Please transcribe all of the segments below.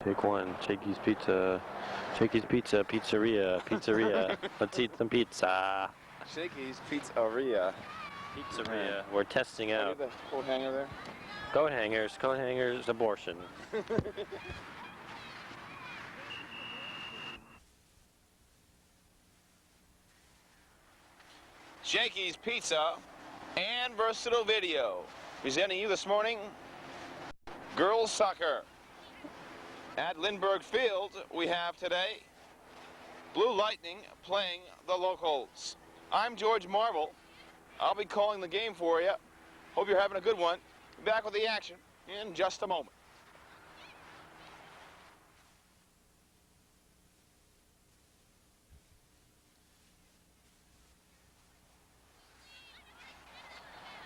Take one. Shakey's Pizza. Shakey's Pizza. Pizzeria. Pizzeria. Let's eat some pizza. Shakey's Pizzeria. Pizzeria. We're testing out. Look at the coat hanger there. Coat hangers. Coat hangers. Abortion. Shakey's Pizza and Versatile Video. Presenting you this morning, girls soccer. At Lindbergh Field, we have today Blue Lightning playing the Locals. I'm George Marvel. I'll be calling the game for you. Hope you're having a good one. Be back with the action in just a moment.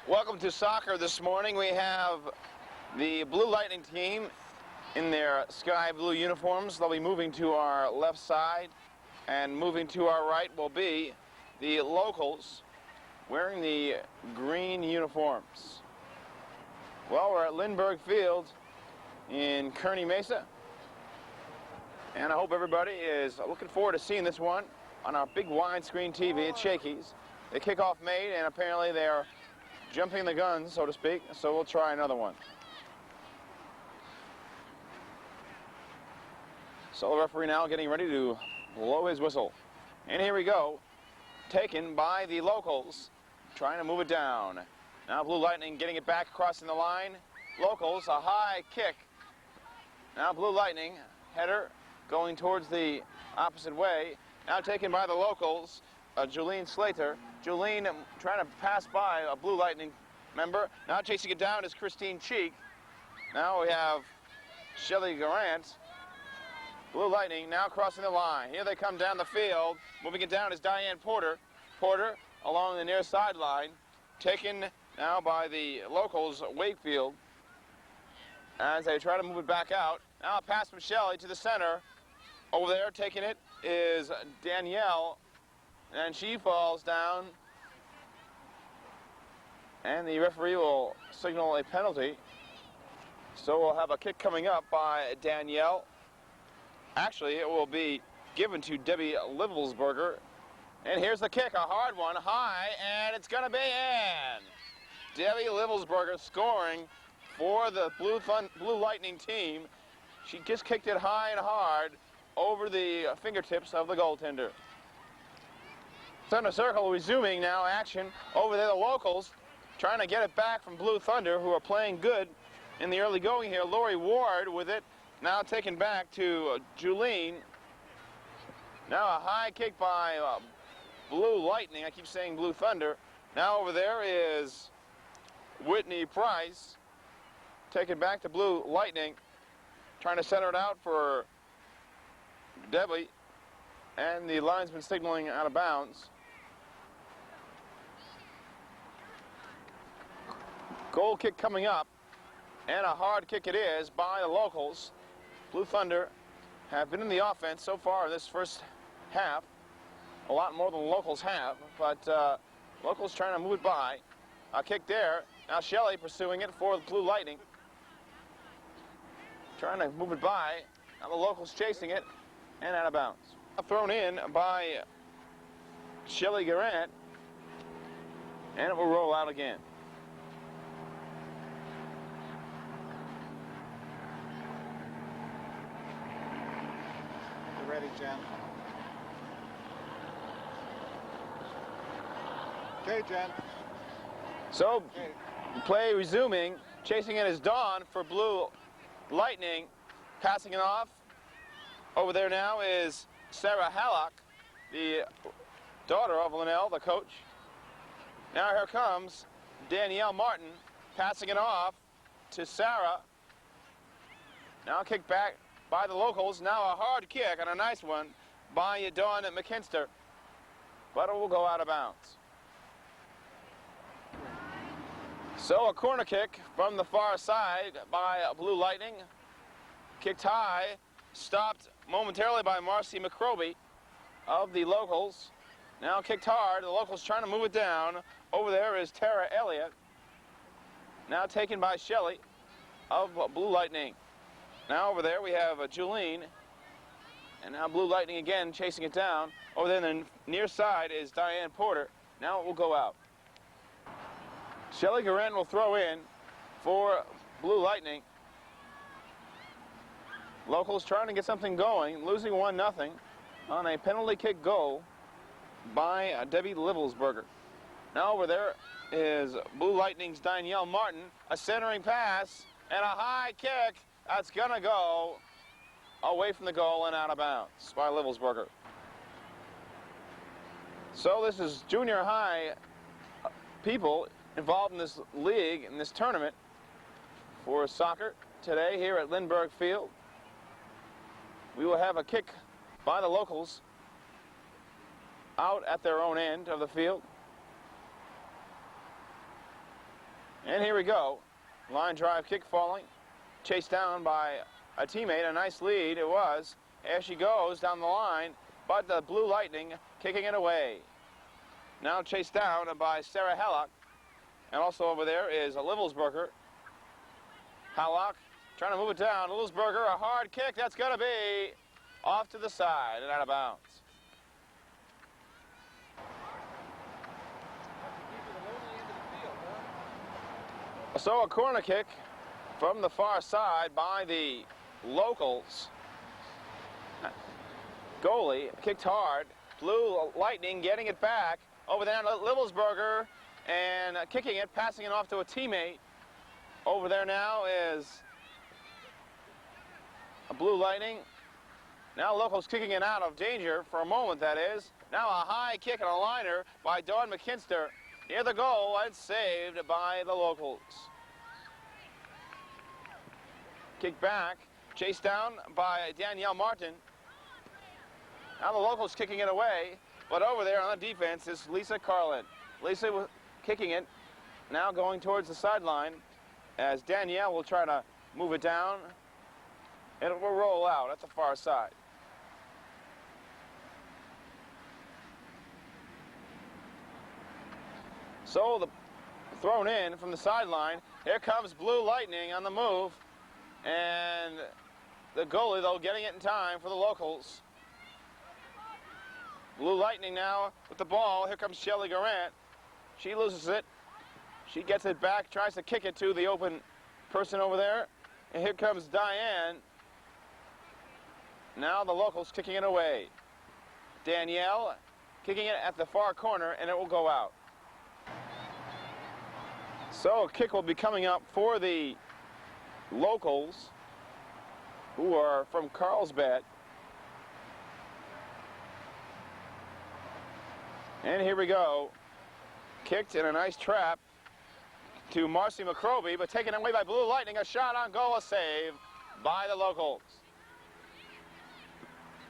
Welcome to soccer this morning. We have the Blue Lightning team in their sky blue uniforms. They'll be moving to our left side, and moving to our right will be the Locals wearing the green uniforms. Well, we're at Lindbergh Field in Kearny Mesa, and I hope everybody is looking forward to seeing this one on our big widescreen TV at Shakey's. The kickoff made, and apparently they're jumping the gun, so to speak, so we'll try another one. So the referee now getting ready to blow his whistle. And here we go. Taken by the Locals, trying to move it down. Now Blue Lightning getting it back, crossing the line. Locals, a high kick. Now Blue Lightning, header going towards the opposite way. Now taken by the Locals, Julene Slater. Julene trying to pass by a Blue Lightning member. Now chasing it down is Christine Cheek. Now we have Shelly Garant. Blue Lightning now crossing the line. Here they come down the field. Moving it down is Diane Porter. Porter along the near sideline. Taken now by the Locals, Wakefield, as they try to move it back out. Now a pass from Shelly to the center. Over there taking it is Danielle, and she falls down. And the referee will signal a penalty. So we'll have a kick coming up by Danielle. Actually, it will be given to Debbie Livelsberger. And here's the kick, a hard one, high, and it's going to be in. Debbie Livelsberger scoring for the Blue Lightning team. She just kicked it high and hard over the fingertips of the goaltender. Center circle resuming now action. Over there, the Locals trying to get it back from Blue Thunder, who are playing good in the early going here. Lori Ward with it. Now taken back to Julene. Now a high kick by Blue Lightning. I keep saying Blue Thunder. Now over there is Whitney Price. Taken back to Blue Lightning. Trying to center it out for Debbie. And the linesman signaling out of bounds. Goal kick coming up. And a hard kick it is by the Locals. Blue Thunder have been in the offense so far in this first half, a lot more than the Locals have, but Locals trying to move it by. A kick there. Now Shelley pursuing it for the Blue Lightning. Trying to move it by. Now the Locals chasing it and out of bounds. Thrown in by Shelly Garant, and it will roll out again. Ready, Jen. Okay, Jen. So, play resuming. Chasing it is Dawn for Blue Lightning. Passing it off. Over there now is Sarah Hallock, the daughter of Linnell, the coach. Now here comes Danielle Martin, passing it off to Sarah. Now kick back by the Locals. Now a hard kick and a nice one by Dawn McKinster, but it will go out of bounds. So a corner kick from the far side by Blue Lightning. Kicked high, stopped momentarily by Marcy McCroby of the Locals. Now kicked hard. The Locals trying to move it down. Over there is Tara Elliott. Now taken by Shelley of Blue Lightning. Now over there we have Julene. And now Blue Lightning again chasing it down. Over there in the near side is Diane Porter. Now it will go out. Shelly Garant will throw in for Blue Lightning. Locals trying to get something going, losing 1-0 on a penalty kick goal by Debbie Livelsberger. Now over there is Blue Lightning's Danielle Martin. A centering pass and a high kick. That's going to go away from the goal and out of bounds by Livelsberger. So this is junior high people involved in this league, in this tournament for soccer today here at Lindbergh Field. We will have a kick by the locals out at their own end of the field. And here we go. Line drive kick falling. Chased down by a teammate. A nice lead it was as she goes down the line. But the Blue Lightning kicking it away. Now chased down by Sarah Hallock. And also over there is Livelsberger. Hallock trying to move it down. Livelsberger, a hard kick. That's going to be off to the side and out of bounds. So a corner kick from the far side by the locals. Goalie kicked hard. Blue Lightning getting it back. Over there to Livelsberger and kicking it, passing it off to a teammate. Over there now is a Blue Lightning. Now locals kicking it out of danger for a moment, that is. Now a high kick and a liner by Dawn McKinster. Near the goal and saved by the locals. Kick back, chased down by Danielle Martin. Now the locals kicking it away, but over there on the defense is Lisa Carlin. Lisa kicking it, now going towards the sideline as Danielle will try to move it down and it will roll out at the far side. So the thrown in from the sideline. Here comes Blue Lightning on the move. And the goalie, though, getting it in time for the locals. Blue Lightning now with the ball. Here comes Shelly Garant. She loses it. She gets it back, tries to kick it to the open person over there. And here comes Diane. Now the locals kicking it away. Danielle kicking it at the far corner, and it will go out. So a kick will be coming up for the locals who are from Carlsbad. And here we go. Kicked in a nice trap to Marcy McCroby, but taken away by Blue Lightning. A shot on goal, a save by the locals.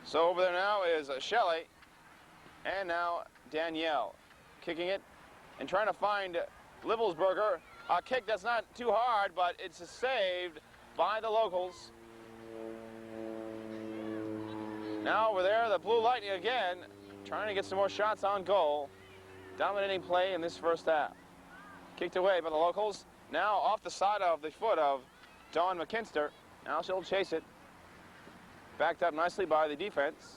So over there now is Shelley, and now Danielle kicking it and trying to find Livelsberger. A kick that's not too hard, but it's saved by the locals. Now over there, the Blue Lightning again, trying to get some more shots on goal. Dominating play in this first half. Kicked away by the locals. Now off the side of the foot of Dawn McKinster. Now she'll chase it. Backed up nicely by the defense.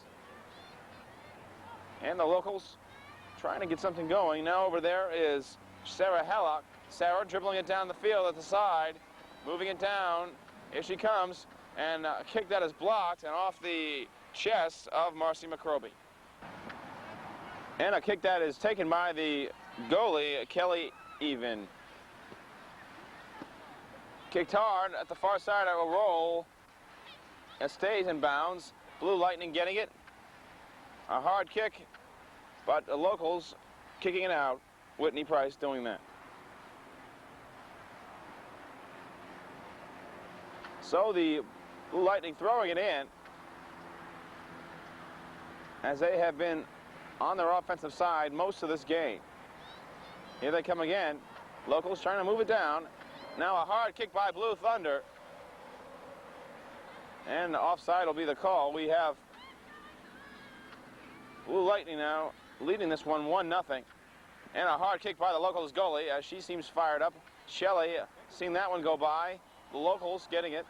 And the locals trying to get something going. Now over there is Sarah Hallock. Sarah dribbling it down the field at the side. Moving it down. Here she comes. And a kick that is blocked and off the chest of Marcy McCroby. And a kick that is taken by the goalie, Kelly Even. Kicked hard at the far side of a roll. It stays in bounds. Blue Lightning getting it. A hard kick, but the locals kicking it out. Whitney Price doing that. So the Blue Lightning throwing it in as they have been on their offensive side most of this game. Here they come again. Locals trying to move it down. Now a hard kick by Blue Thunder. And offside will be the call. We have Blue Lightning now leading this one 1-0. And a hard kick by the locals goalie as she seems fired up. Shelley seeing that one go by. The locals getting it.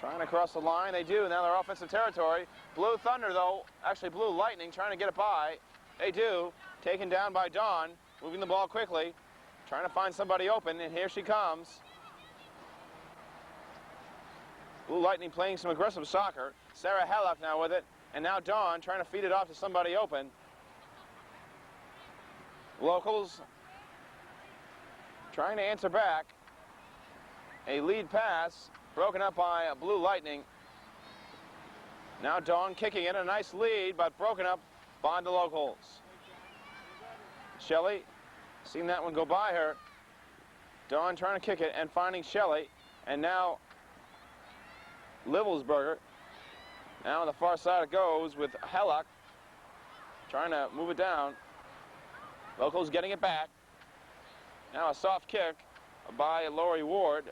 Trying to cross the line, they do. Now they're offensive territory. Blue Thunder, though, actually Blue Lightning, trying to get it by. They do. Taken down by Dawn, moving the ball quickly, trying to find somebody open, and here she comes. Blue Lightning playing some aggressive soccer. Sarah Hallock now with it, and now Dawn trying to feed it off to somebody open. Locals trying to answer back. A lead pass broken up by Blue Lightning. Now Dawn kicking in a nice lead, but broken up by the locals. Shelley, seeing that one go by her. Dawn trying to kick it and finding Shelley, and now Livelsberger. Now on the far side it goes with Hallock trying to move it down. Locals getting it back. Now a soft kick by Lori Ward,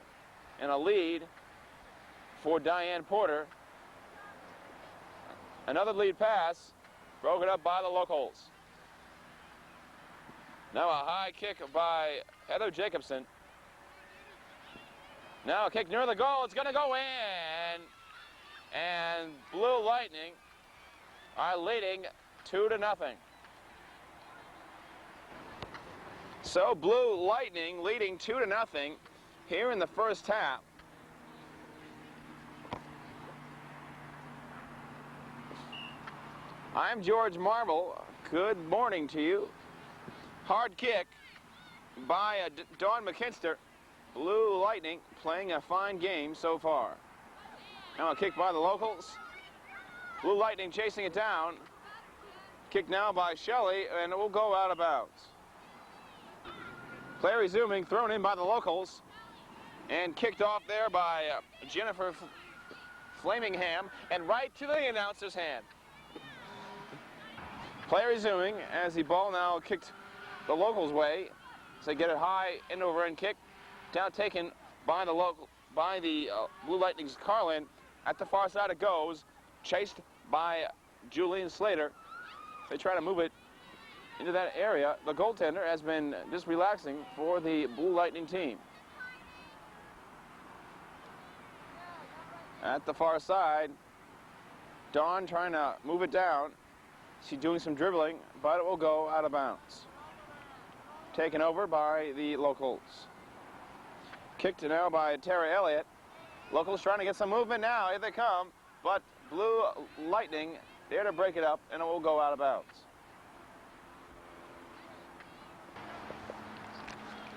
and a lead for Diane Porter. Another lead pass broken up by the locals. Now a high kick by Heather Jacobson. Now a kick near the goal. It's going to go in. And Blue Lightning are leading 2-0. So Blue Lightning leading 2-0 here in the first half. I'm George Marble. Good morning to you. Hard kick by Dawn McKinster. Blue Lightning playing a fine game so far. Now a kick by the locals. Blue Lightning chasing it down. Kick now by Shelley, and it will go out of bounds. Play resuming, thrown in by the locals, and kicked off there by Jennifer Flamingham, and right to the announcer's hand. Play resuming as the ball now kicked the locals' way. So they get it high, end over end kick, down taken by the Blue Lightning's Carlin. At the far side it goes, chased by Julian Slater. They try to move it into that area. The goaltender has been just relaxing for the Blue Lightning team. At the far side, Dawn trying to move it down. She's doing some dribbling, but it will go out of bounds. Taken over by the locals. Kicked now by Tara Elliott. Locals trying to get some movement now. Here they come, but Blue Lightning there to break it up, and it will go out of bounds.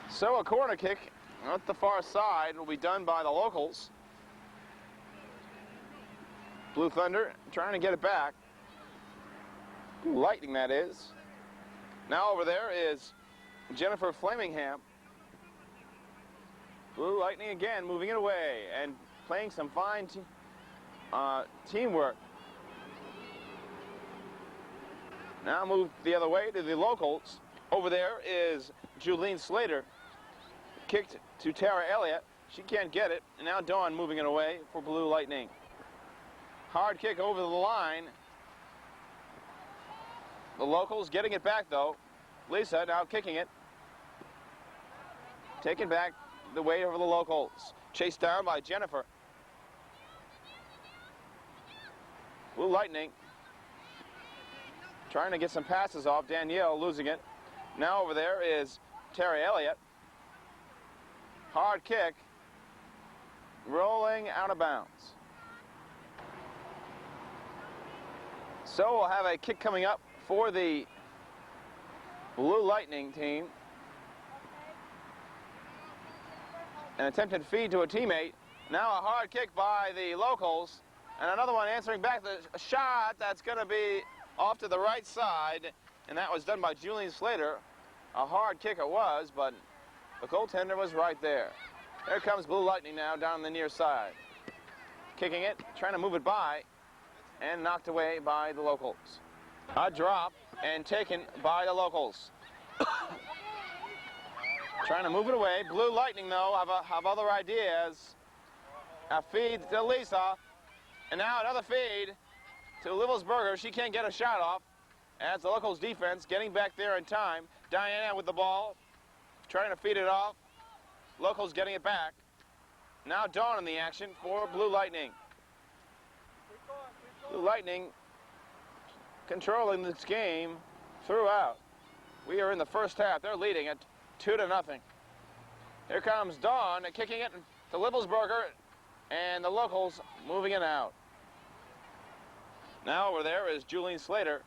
So a corner kick at the far side will be done by the locals. Blue Thunder trying to get it back. Blue Lightning, that is. Now over there is Jennifer Flamingham. Blue Lightning again moving it away and playing some fine teamwork. Now moved the other way to the locals. Over there is Julene Slater. Kicked to Tara Elliott. She can't get it. And now Dawn moving it away for Blue Lightning. Hard kick over the line. The locals getting it back though. Lisa now kicking it. Taken back the way over the locals. Chased down by Jennifer. Blue Lightning trying to get some passes off. Danielle losing it. Now over there is Terry Elliott. Hard kick. Rolling out of bounds. So we'll have a kick coming up for the Blue Lightning team. An attempted feed to a teammate. Now a hard kick by the locals. And another one answering back the shot that's going to be off to the right side. And that was done by Julian Slater. A hard kick it was, but the goaltender was right there. Here comes Blue Lightning now down the near side. Kicking it, trying to move it by, and knocked away by the locals. A drop and taken by the locals. Trying to move it away. Blue Lightning, though, have other ideas. A feed to Lisa. And now another feed to Livelsberger. She can't get a shot off. As the locals defense getting back there in time. Diana with the ball. Trying to feed it off. Locals getting it back. Now Dawn in the action for Blue Lightning. Blue Lightning controlling this game throughout. We are in the first half. They're leading at 2-0. Here comes Dawn kicking it to Livelsberger, and the locals moving it out. Now over there is Julene Slater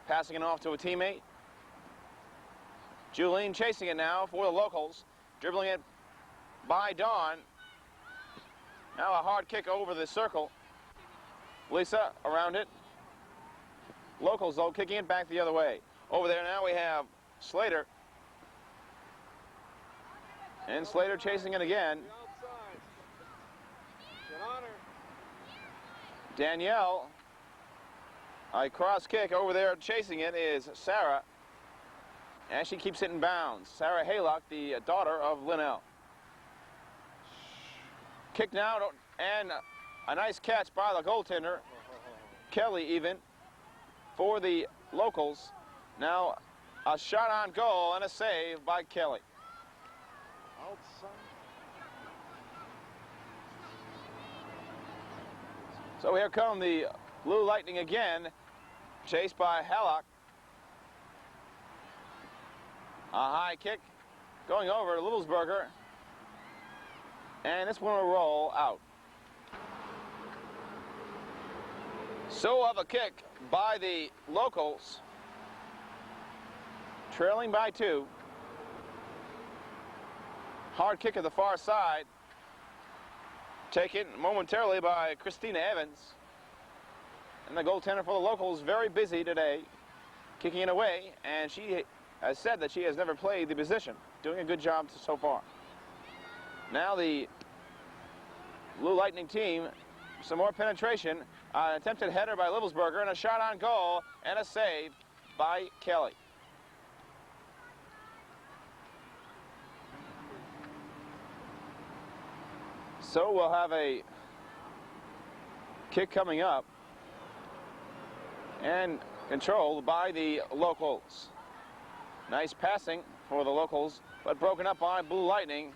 passing it off to a teammate. Julene chasing it now for the locals, dribbling it by Dawn. Now a hard kick over the circle. Lisa around it. Locals, though, kicking it back the other way. Over there now we have Slater. And Slater chasing it again. Danielle. A cross kick over there chasing it is Sarah. And she keeps it in bounds. Sarah Haylock, the daughter of Linnell. Kick now, and a nice catch by the goaltender. Kelly even for the locals. Now a shot on goal and a save by Kelly. So here come the Blue Lightning again, chased by Hallock. A high kick going over to Livelsberger. And this one will roll out. So of a kick by the locals, trailing by 2. Hard kick at the far side, taken momentarily by Christina Evans. And the goaltender for the locals very busy today, kicking it away, and she has said that she has never played the position, doing a good job so far. Now the Blue Lightning team, some more penetration, attempted header by Livelsberger, and a shot on goal, and a save by Kelly. So we'll have a kick coming up, and controlled by the locals. Nice passing for the locals, but broken up by Blue Lightning.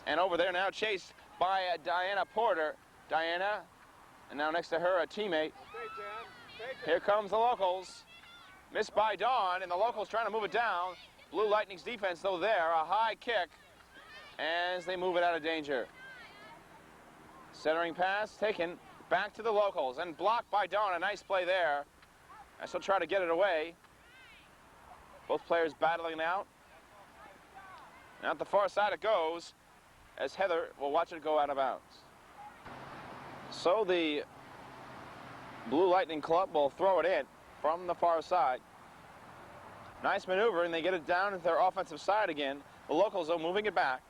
And over there now chased by Diana Porter. Diana, and now next to her a teammate. Here comes the locals. Missed by Dawn, and the locals trying to move it down. Blue Lightning's defense, though, there. A high kick as they move it out of danger. Centering pass taken back to the locals and blocked by Dawn. A nice play there. And she'll try to get it away. Both players battling out. Now at the far side it goes, as Heather will watch it go out of bounds. So the Blue Lightning Club will throw it in from the far side. Nice maneuver, and they get it down to their offensive side again. The locals are moving it back.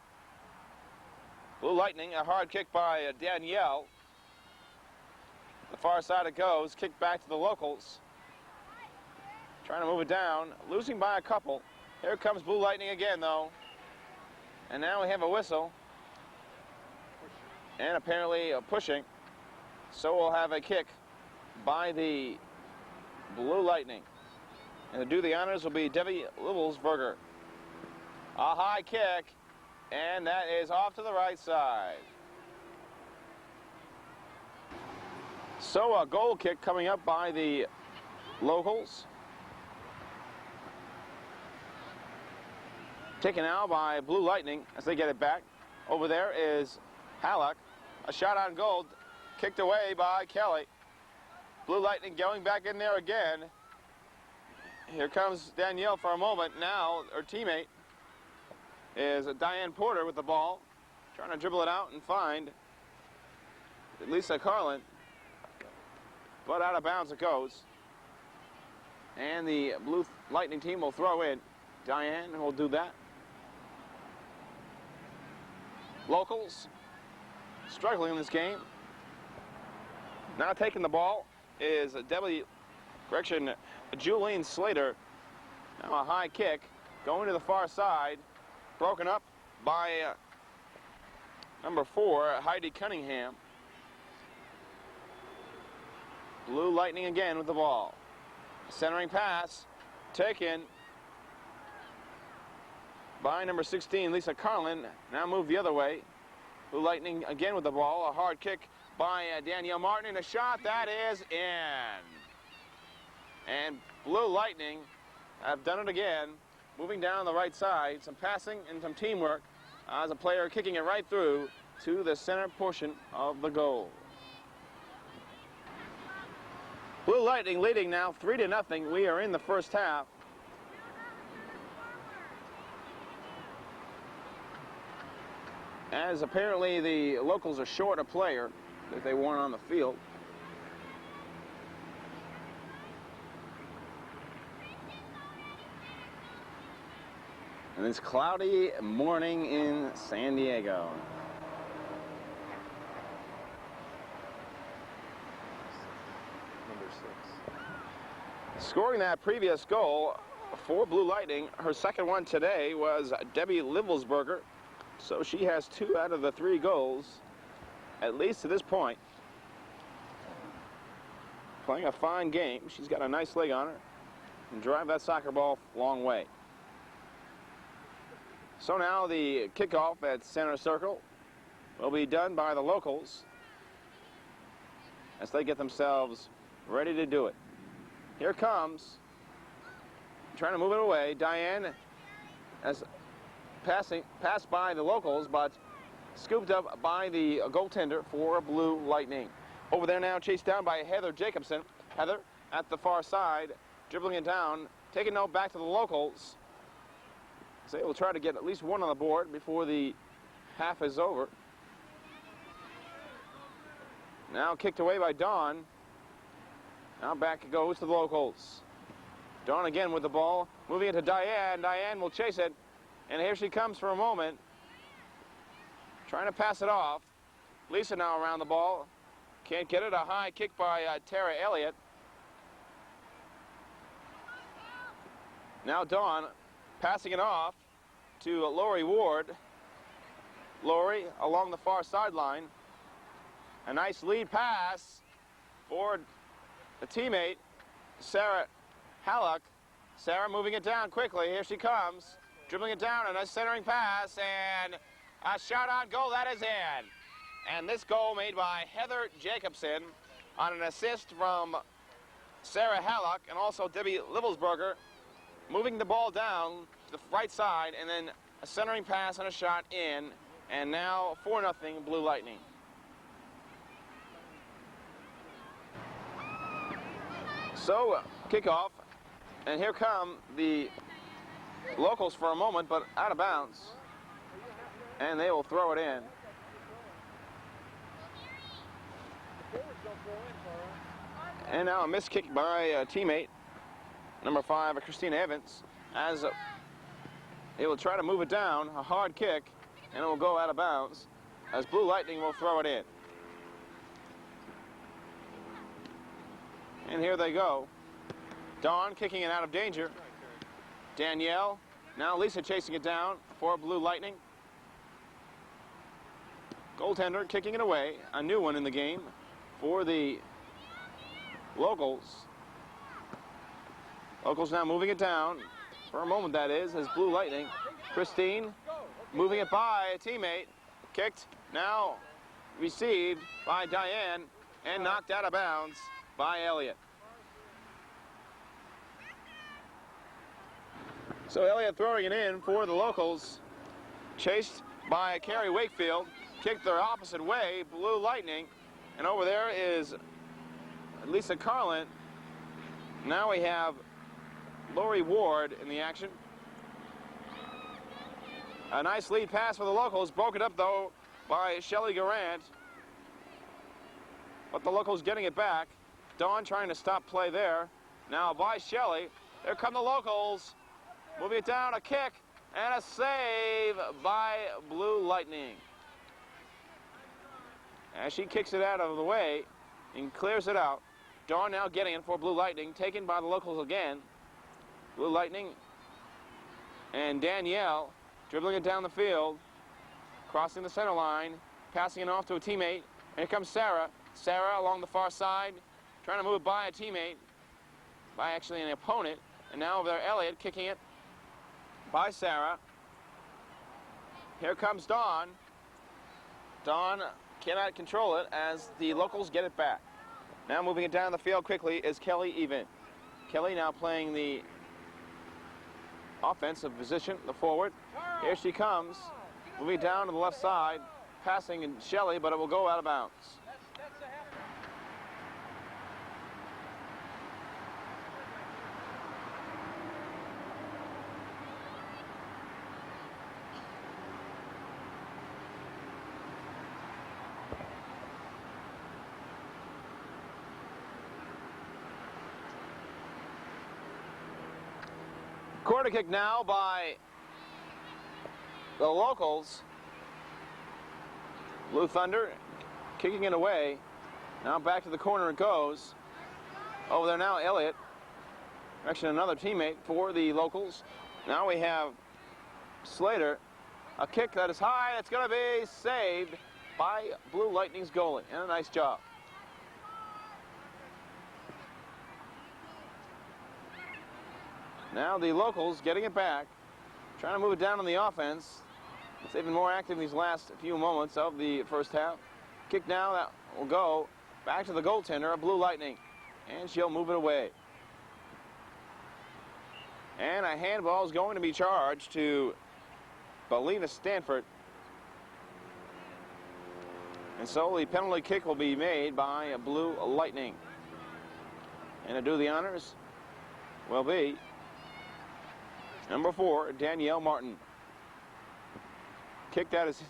Blue Lightning, a hard kick by Danielle. The far side it goes, kicked back to the locals. Trying to move it down, losing by a couple. Here comes Blue Lightning again, though. And now we have a whistle. And apparently pushing. So we'll have a kick by the Blue Lightning. And to do the honors will be Debbie Livelsberger. A high kick, and that is off to the right side. So a goal kick coming up by the locals. Taken out by Blue Lightning as they get it back. Over there is Hallock. A shot on goal, kicked away by Kelly. Blue Lightning going back in there again. Here comes Danielle for a moment. Now her teammate is Diane Porter with the ball, trying to dribble it out and find Lisa Carlin. But out of bounds it goes. And the Blue Lightning team will throw in. Diane will do that. Locals struggling in this game. Now taking the ball is Julene Slater. Now a high kick going to the far side, broken up by number 4, Heidi Cunningham. Blue Lightning again with the ball. Centering pass taken by number 16, Lisa Carlin. Now moved the other way. Blue Lightning again with the ball. A hard kick by Danielle Martin, and a shot that is in. And Blue Lightning have done it again, moving down the right side. Some passing and some teamwork as a player kicking it right through to the center portion of the goal. Blue Lightning leading now 3-0. We are in the first half. As apparently the locals are short a player that they want on the field. And it's cloudy morning in San Diego. Number 6. Scoring that previous goal for Blue Lightning, her second one today was Debbie Livelsberger. So she has 2 out of the 3 goals, at least to this point. Playing a fine game. She's got a nice leg on her and drive that soccer ball a long way. So now the kickoff at center circle will be done by the locals as they get themselves ready to do it. Here comes, trying to move it away, Diane, as passed by the locals, but scooped up by the goaltender for Blue Lightning. Over there now, chased down by Heather Jacobson. Heather at the far side, dribbling it down, taking note back to the locals. So they will try to get at least one on the board before the half is over. Now kicked away by Dawn. Now back it goes to the locals. Dawn again with the ball, moving it to Diane. Diane will chase it, and here she comes for a moment, trying to pass it off. Lisa now around the ball. Can't get it. A high kick by Tara Elliott. Now Dawn passing it off to Lori Ward. Lori along the far sideline. A nice lead pass for a teammate, Sarah Hallock. Sarah moving it down quickly. Here she comes. Dribbling it down, and a centering pass, and a shot on goal. That is in. And this goal made by Heather Jacobson on an assist from Sarah Hallock and also Debbie Livelsberger, moving the ball down to the right side, and then a centering pass and a shot in. And now 4-0 Blue Lightning. So kickoff, and here come the locals for a moment, but out of bounds, and they will throw it in. And now a missed kick by a teammate, number 5, Christina Evans, as they will try to move it down, a hard kick, and it will go out of bounds as Blue Lightning will throw it in. And here they go. Dawn kicking it out of danger. Danielle, now Lisa chasing it down for Blue Lightning. Goaltender kicking it away, a new one in the game for the locals. Locals now moving it down, for a moment that is, as Blue Lightning. Christine moving it by a teammate, kicked, now received by Diane, and knocked out of bounds by Elliott. So Elliott throwing it in for the locals, chased by Carrie Wakefield, kicked their opposite way, Blue Lightning, and over there is Lisa Carlin. Now we have Lori Ward in the action. A nice lead pass for the locals, broken up though by Shelley Garant, but the locals getting it back. Dawn trying to stop play there. Now by Shelley, there come the locals. Moving it down, a kick, and a save by Blue Lightning. As she kicks it out of the way and clears it out. Dawn now getting it for Blue Lightning, taken by the locals again. Blue Lightning and Danielle dribbling it down the field, crossing the center line, passing it off to a teammate. And here comes Sarah. Sarah along the far side, trying to move it by a teammate, by actually an opponent. And now over there, Elliott kicking it by Sarah. Here comes Dawn. Dawn cannot control it as the locals get it back. Now moving it down the field quickly is Kelly Even. Kelly now playing the offensive position, the forward. Here she comes, moving down to the left side, passing in Shelley, but it will go out of bounds. Corner kick now by the locals. Blue Thunder kicking it away. Now back to the corner it goes. Over there now, Elliott. Actually, another teammate for the locals. Now we have Slater. A kick that is high. It's going to be saved by Blue Lightning's goalie. And a nice job. Now the locals getting it back, trying to move it down on the offense. They've been more active in these last few moments of the first half. Kick now that will go back to the goaltender of Blue Lightning, and she'll move it away. And a handball is going to be charged to Belina Stanford. And so the penalty kick will be made by Blue Lightning. And to do the honors will be number 4, Danielle Martin. Kick that is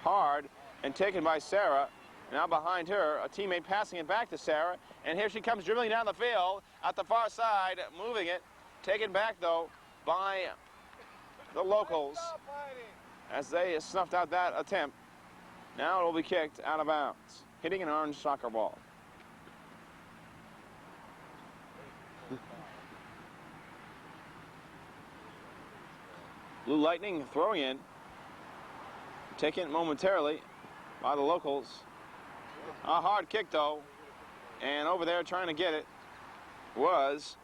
hard and taken by Sarah. Now behind her, a teammate passing it back to Sarah. And here she comes dribbling down the field at the far side, moving it. Taken back, though, by the locals as they snuffed out that attempt. Now it will be kicked out of bounds, hitting an orange soccer ball. Blue Lightning throwing in, taken momentarily by the locals. A hard kick though, and over there trying to get it was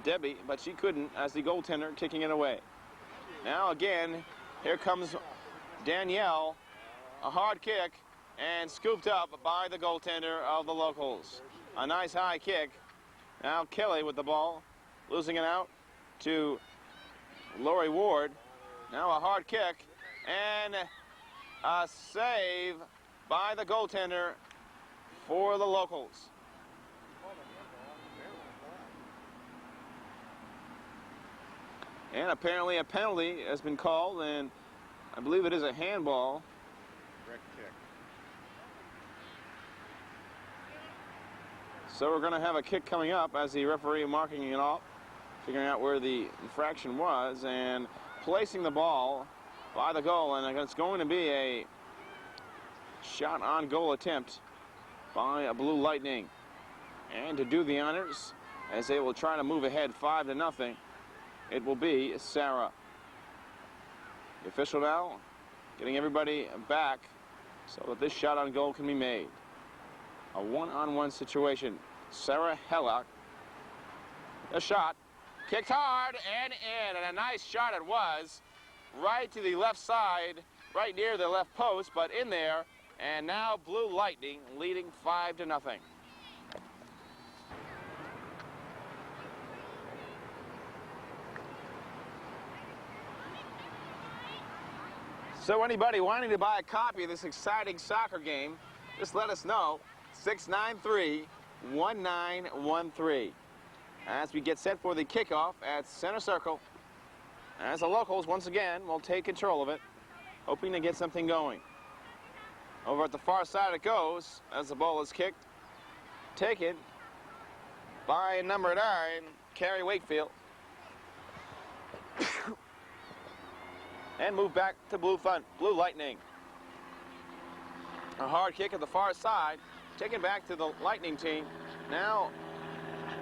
Debbie, but she couldn't as the goaltender kicking it away. Now again, here comes Danielle, a hard kick and scooped up by the goaltender of the locals. A nice high kick. Now Kelly with the ball, losing it out to Lori Ward. Now a hard kick and a save by the goaltender for the locals. And apparently a penalty has been called, and I believe it is a handball. Direct kick. So we're going to have a kick coming up as the referee marking it off, figuring out where the infraction was, and placing the ball by the goal, and it's going to be a shot on goal attempt by a Blue Lightning. And to do the honors, as they will try to move ahead 5-0, it will be Sarah. The official now getting everybody back so that this shot on goal can be made. A one-on-one situation. Sarah Hellock, a shot. Kicked hard and in, and a nice shot it was, right to the left side, right near the left post, but in there, and now Blue Lightning leading 5-0. So anybody wanting to buy a copy of this exciting soccer game, just let us know, 693-1913. As we get set for the kickoff at center circle, as the locals once again will take control of it, hoping to get something going. Over at the far side it goes as the ball is kicked, taken by number 9, Carrie Wakefield, and move back to Blue Lightning. A hard kick at the far side, taken back to the Lightning team. Now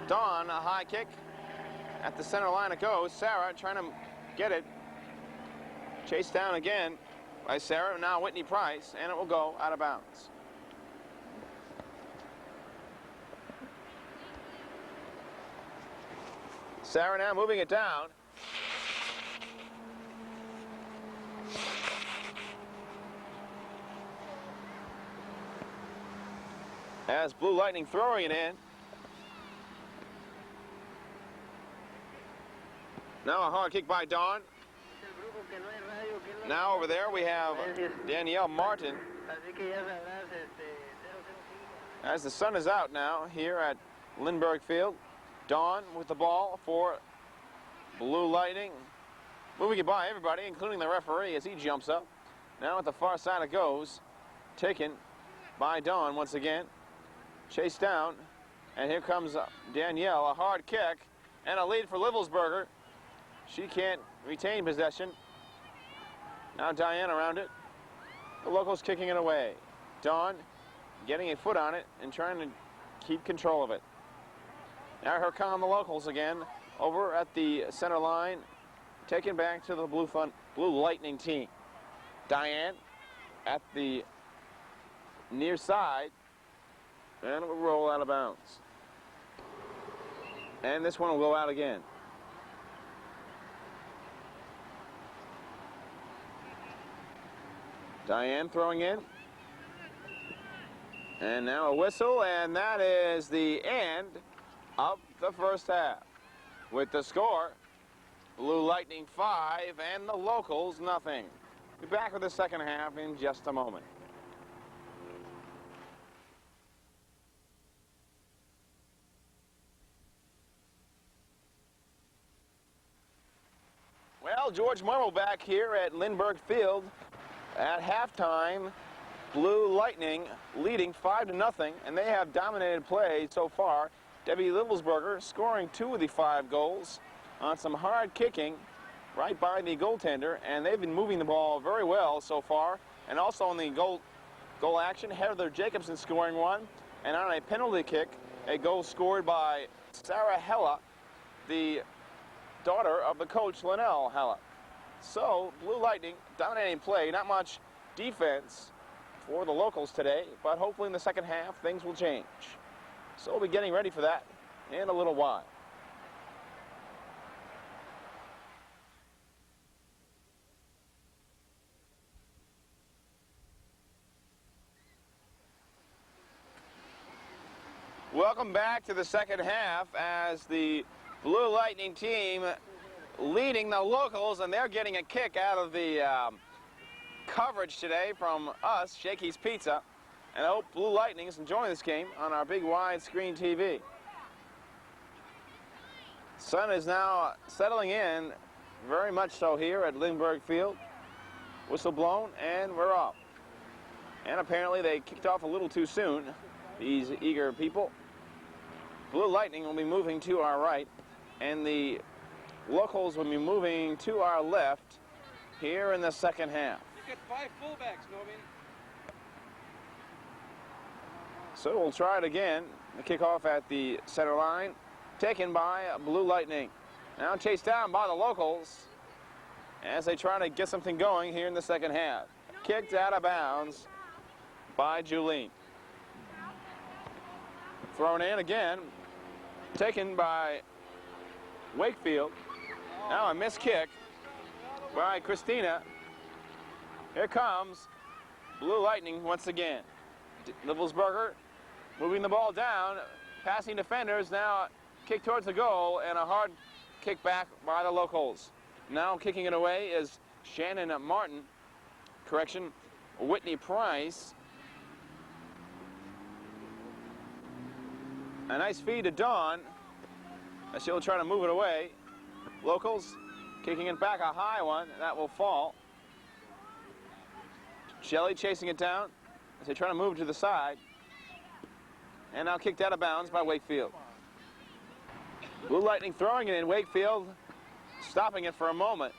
Dawn, a high kick at the center line it goes. Sarah trying to get it. Chased down again by Sarah. Now Whitney Price, and it will go out of bounds. Sarah now moving it down. as Blue Lightning throwing it in. Now a hard kick by Dawn. Now over there we have Danielle Martin. As the sun is out now here at Lindbergh Field, Dawn with the ball for Blue Lightning. Moving it by everybody, including the referee, as he jumps up. Now at the far side it goes. Taken by Dawn once again. Chased down. And here comes Danielle. A hard kick and a lead for Livelsberger. She can't retain possession. Now Diane around it. The locals kicking it away. Dawn getting a foot on it and trying to keep control of it. Now here come the locals again over at the center line. Taken back to the Blue Lightning team. Diane at the near side. And it will roll out of bounds. And this one will go out again. Diane throwing in. And now a whistle, and that is the end of the first half. With the score, Blue Lightning 5 and the locals nothing. Be back with the second half in just a moment. Well, George Marble back here at Lindbergh Field. At halftime, Blue Lightning leading 5-0, and they have dominated play so far. Debbie Livelsberger scoring 2 of the 5 goals on some hard kicking right by the goaltender, and they've been moving the ball very well so far. And also on the goal action, Heather Jacobson scoring 1, and on a penalty kick, a goal scored by Sarah Hella, the daughter of the coach Linnell Hella. So, Blue Lightning dominating play, not much defense for the locals today, but hopefully in the second half things will change. So we'll be getting ready for that in a little while. Welcome back to the second half as the Blue Lightning team leading the locals, and they're getting a kick out of the coverage today from us, Shakey's Pizza. And I hope Blue Lightning is enjoying this game on our big widescreen TV. Sun is now settling in, very much so here at Lindbergh Field. Whistle blown, and we're off. And apparently they kicked off a little too soon, these eager people. Blue Lightning will be moving to our right, and the locals will be moving to our left here in the second half. You get 5 fullbacks, Novi. So we'll try it again. The kickoff at the center line, taken by Blue Lightning. Now chased down by the locals as they try to get something going here in the second half. Kicked out of bounds by Julene. Thrown in again, taken by Wakefield. Now a missed kick by Christina. Here comes Blue Lightning once again. Livelsberger moving the ball down, passing defenders, now kick towards the goal, and a hard kick back by the locals. Now kicking it away is Shannon Martin. Correction, Whitney Price. A nice feed to Dawn, as she'll try to move it away. Locals kicking it back, a high one, that will fall. Shelley chasing it down as they try to move to the side. And now kicked out of bounds by Wakefield. Blue Lightning throwing it in. Wakefield stopping it for a moment.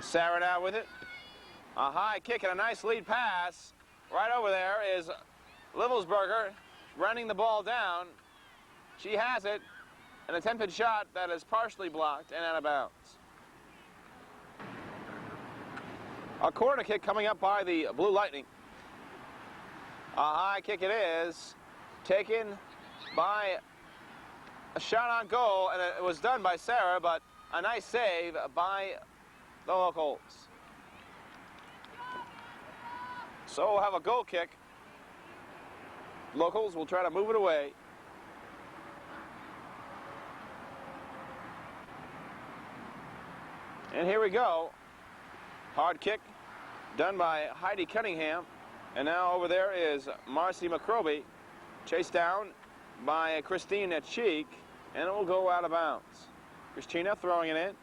Sarah now with it. A high kick and a nice lead pass. Right over there is Livelsberger running the ball down. She has it. An attempted shot that is partially blocked and out of bounds. A corner kick coming up by the Blue Lightning. A high kick it is, taken by a shot on goal, and it was done by Sarah, but a nice save by the locals. So we'll have a goal kick Locals will try to move it away. And here we go. Hard kick done by Heidi Cunningham. And now over there is Marcy McCroby, chased down by Christina Cheek, and it will go out of bounds. Christina throwing it in.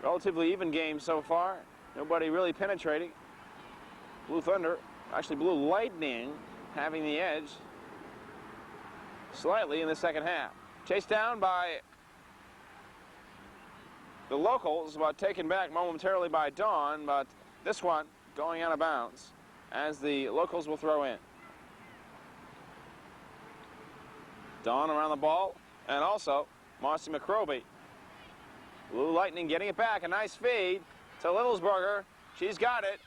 Relatively even game so far. Nobody really penetrating. Blue Thunder, actually Blue Lightning, having the edge slightly in the second half. Chased down by the Locals, but taken back momentarily by Dawn, but this one going out of bounds as the Locals will throw in. Dawn around the ball, and also Marcy McCroby. Blue Lightning getting it back, a nice feed to Littlesberger. She's got it,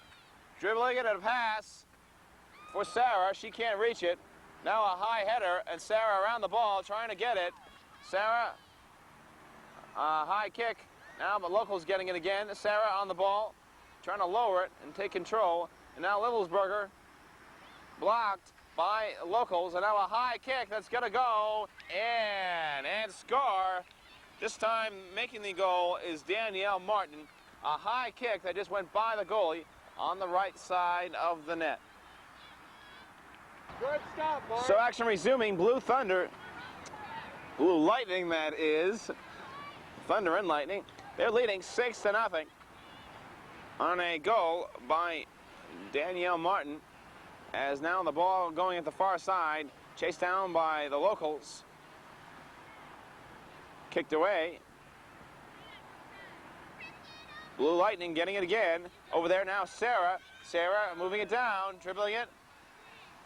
dribbling it at a pass for Sarah. She can't reach it. Now a high header, and Sarah around the ball trying to get it. Sarah, a high kick. Now the Locals getting it again. Sarah on the ball, trying to lower it and take control. And now Littlesberger blocked by Locals, and now a high kick that's going to go in and score. This time making the goal is Danielle Martin. A high kick that just went by the goalie on the right side of the net. Good stop, Mark. So action resuming. Blue Thunder, Blue Lightning that is, Thunder and Lightning. They're leading 6-0 on a goal by Danielle Martin, as now the ball going at the far side, chased down by the Locals. Kicked away. Blue Lightning getting it again. Over there now, Sarah. Sarah moving it down, dribbling it,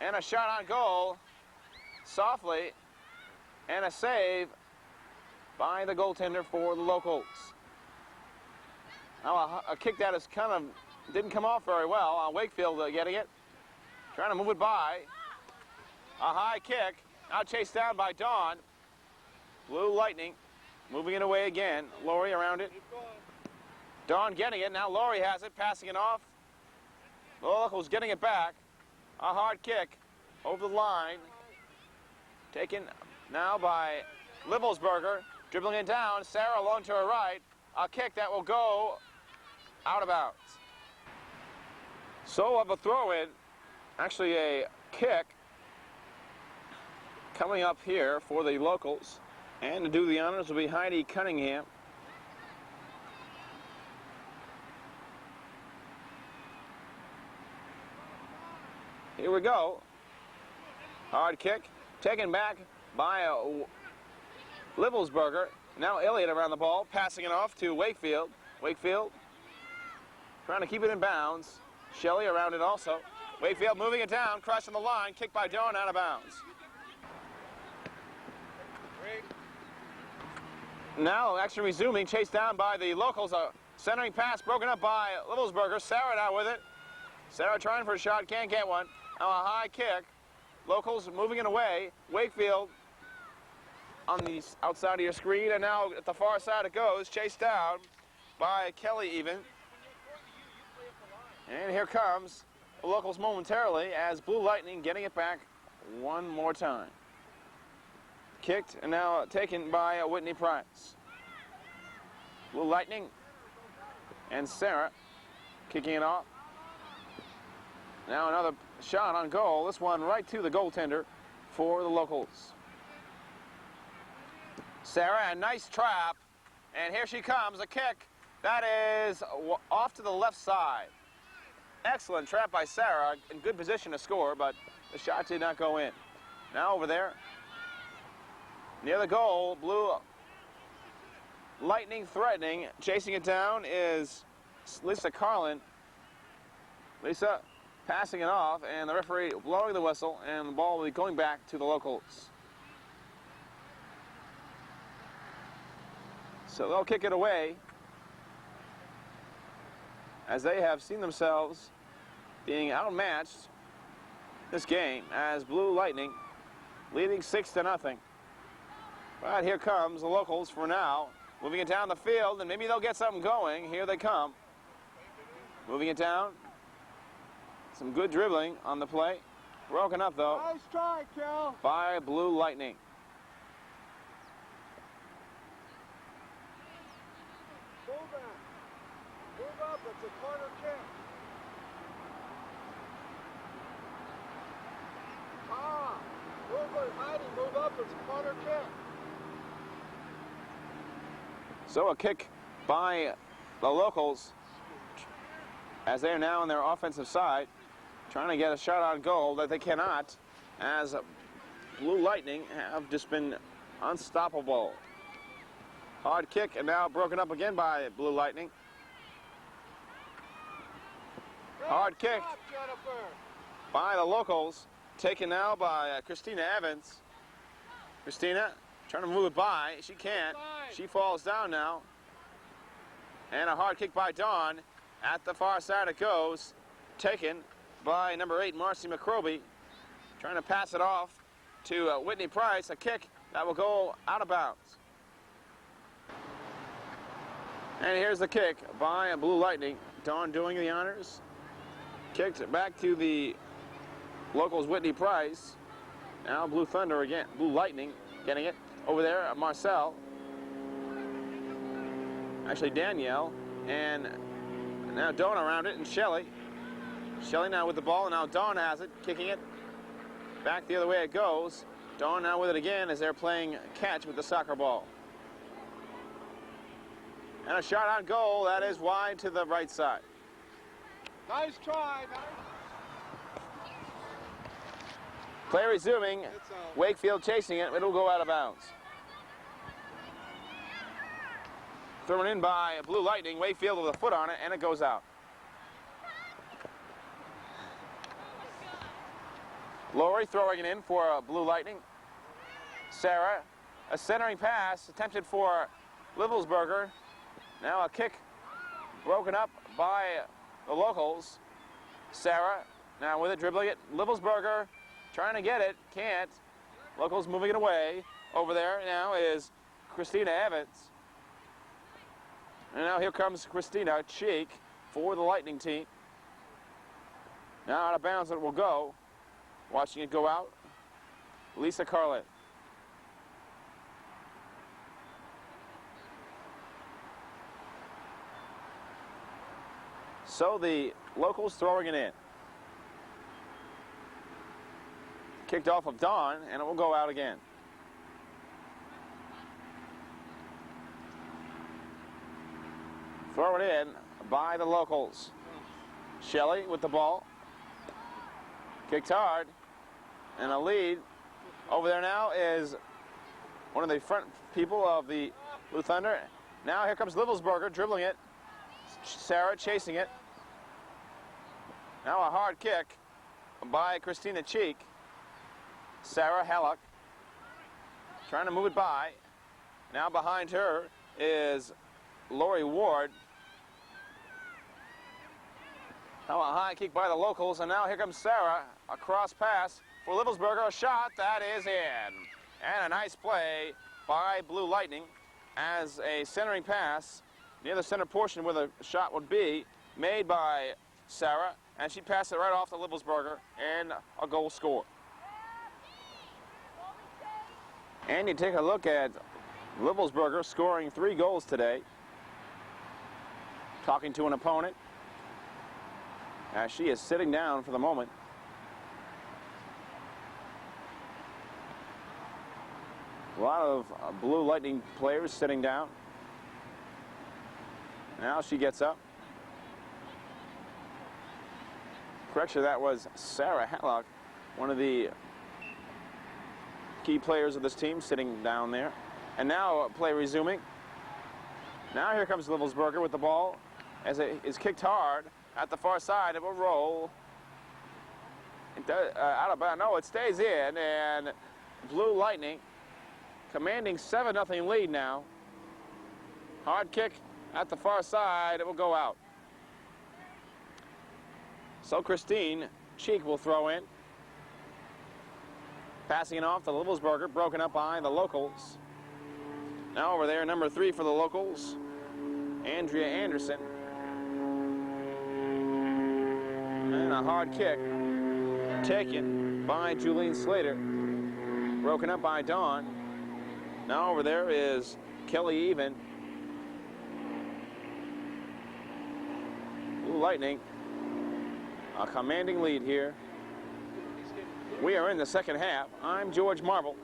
and a shot on goal, softly, and a save by the goaltender for the Locals. Now a kick that is kind of didn't come off very well. Wakefield getting it, trying to move it by. A high kick, now chased down by Dawn. Blue Lightning moving it away again. Laurie around it. Dawn getting it, now Laurie has it, passing it off. The Locals getting it back. A hard kick over the line. Taken now by Livelsberger, dribbling it down. Sarah along to her right. A kick that will go out of bounds. So of a throw-in, actually a kick coming up here for the Locals. And to do the honors will be Heidi Cunningham. Here we go. Hard kick, taken back by Livelsberger. Now Elliott around the ball, passing it off to Wakefield. Wakefield trying to keep it in bounds. Shelley around it also. Wakefield moving it down, crossing the line, kicked by Dawn out of bounds. Now action resuming, chased down by the Locals. A centering pass broken up by Livelsberger. Sarah now with it. Sarah trying for a shot, can't get one. Now a high kick. Locals moving it away. Wakefield on the outside of your screen, and now at the far side it goes, chased down by Kelly even. And here comes the Locals momentarily as Blue Lightning getting it back one more time. Kicked and now taken by Whitney Price. Blue Lightning and Sarah kicking it off. Now another shot on goal. This one right to the goaltender for the Locals. Sarah, a nice trap, and here she comes, a kick that is off to the left side. Excellent trap by Sarah, in good position to score, but the shot did not go in. Now over there, near the goal, Blue Lightning threatening, chasing it down is Lisa Carlin. Lisa passing it off, and the referee blowing the whistle, and the ball will be going back to the Locals. So they'll kick it away as they have seen themselves being outmatched this game as Blue Lightning leading 6-0. But here comes the Locals for now, moving it down the field, and maybe they'll get something going. Here they come. Moving it down. Some good dribbling on the play. Broken up, though, Nice try, Cal. by Blue Lightning. Fullback. Move up. It's a corner kick. Move hiding. Move up. It's a corner kick. So a kick by the locals as they are now on their offensive side, trying to get a shot on goal that they cannot, as Blue Lightning have just been unstoppable. Hard kick, and now broken up again by Blue Lightning. Hard kick Stop, Jennifer. by the locals, taken now by Christina Evans. Christina trying to move it by. She can't. She falls down now. And a hard kick by Dawn. At the far side it goes. Taken by number 8, Marcy McCroby. Trying to pass it off to Whitney Price. A kick that will go out of bounds. And here's the kick by Blue Lightning. Dawn doing the honors. Kicked it back to the locals, Whitney Price. Now Blue Thunder again. Blue Lightning getting it. Over there, Marcel. Actually, Danielle. And now Dawn around it, and Shelley. Shelley now with the ball, and now Dawn has it, kicking it. Back the other way it goes. Dawn now with it again as they're playing catch with the soccer ball. And a shot on goal, that is wide to the right side. Nice try. Play resuming. It's out. Wakefield chasing it. It'll go out of bounds. Thrown in by Blue Lightning. Wakefield with a foot on it, and it goes out. Lori throwing it in for Blue Lightning. Sarah, a centering pass attempted for Livelsberger. Now a kick broken up by the locals. Sarah now with it, dribbling it. Livelsberger trying to get it, can't. Locals moving it away. Over there now is Christina Evans. And now here comes Christina Cheek for the Lightning team. Now out of bounds it will go. Watching it go out, Lisa Carlin. So the locals throwing it in. Kicked off of Dawn, and it will go out again. Throw it in by the locals. Shelley with the ball. Kicked hard. And a lead. Over there now is one of the front people of the Blue Thunder. Now here comes Livelsberger dribbling it. Sarah chasing it. Now a hard kick by Christina Cheek. Sarah Hallock trying to move it by. Now behind her is Lori Ward. Now a high kick by the locals, and now here comes Sarah. A cross pass for Livelsberger, a shot that is in. And a nice play by Blue Lightning as a centering pass near the center portion where the shot would be made by Sarah, and she passed it right off to Livelsberger, and a goal score. And you take a look at Livelsberger scoring 3 goals today. Talking to an opponent as she is sitting down for the moment. A lot of Blue Lightning players sitting down. Now she gets up. Correction, that was Sarah Hatlock, one of the key players of this team, sitting down there. And now play resuming. Now here comes Livelsberger with the ball as it is kicked hard at the far side. It will roll. It does, out of bounds. No, it stays in, and Blue Lightning commanding 7-0 lead now. Hard kick at the far side. It will go out. So Christine Cheek will throw in. Passing it off to Livelsberger, broken up by the locals. Now over there, number 3 for the locals, Andrea Anderson. And a hard kick taken by Julene Slater. Broken up by Dawn. Now over there is Kelly Even. Blue Lightning, a commanding lead here. We are in the second half. I'm George Marble.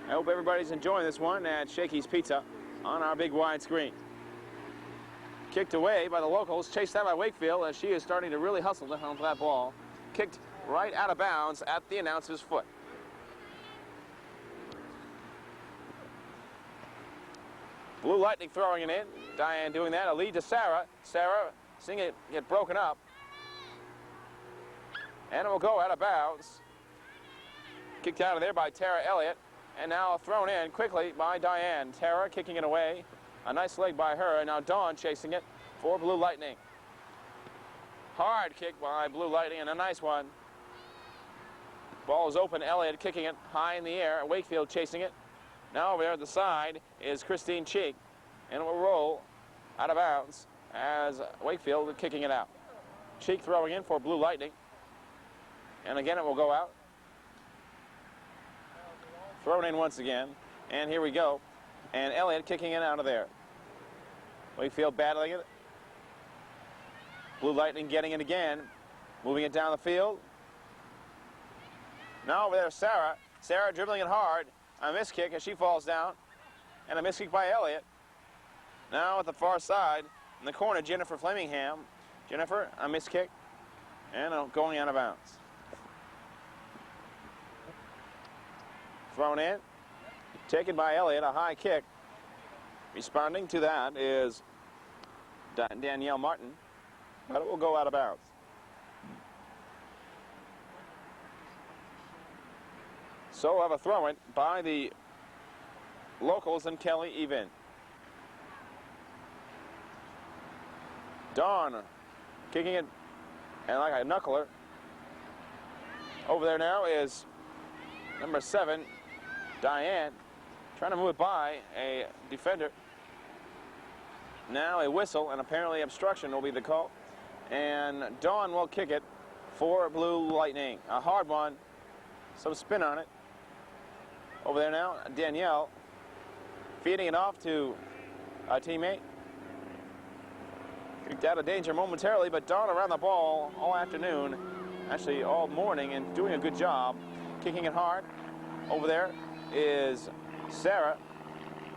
I hope everybody's enjoying this one at Shakey's Pizza on our big wide screen. Kicked away by the locals, chased out by Wakefield as she is starting to really hustle to home for that ball. Kicked right out of bounds at the announcer's foot. Blue Lightning throwing it in. Diane doing that. A lead to Sarah. Sarah seeing it get broken up. And it will go out of bounds. Kicked out of there by Tara Elliott. And now thrown in quickly by Diane. Tara kicking it away. A nice leg by her. And now Dawn chasing it for Blue Lightning. Hard kick by Blue Lightning and a nice one. Ball is open. Elliott kicking it high in the air. Wakefield chasing it. Now over there at the side is Christine Cheek, and it will roll out of bounds as Wakefield is kicking it out. Cheek throwing in for Blue Lightning, and again it will go out. Thrown in once again, and here we go. And Elliott kicking it out of there. Wakefield battling it. Blue Lightning getting it again, moving it down the field. Now over there Sarah. Sarah dribbling it hard. A miss kick as she falls down, and a miss kick by Elliott. Now at the far side, in the corner, Jennifer Flamingham. Jennifer, a miss kick, and going out of bounds. Thrown in, taken by Elliott, a high kick. Responding to that is Danielle Martin, but it will go out of bounds. So we'll have a throw-in by the locals and Kelly Even. Dawn kicking it, and like a knuckler. Over there now is number 7, Diane, trying to move it by a defender. Now a whistle, and apparently obstruction will be the call. And Dawn will kick it for Blue Lightning. A hard one, some spin on it. Over there now, Danielle feeding it off to a teammate. Kicked out of danger momentarily, but Dawn around the ball all afternoon, actually all morning, and doing a good job. Kicking it hard. Over there is Sarah.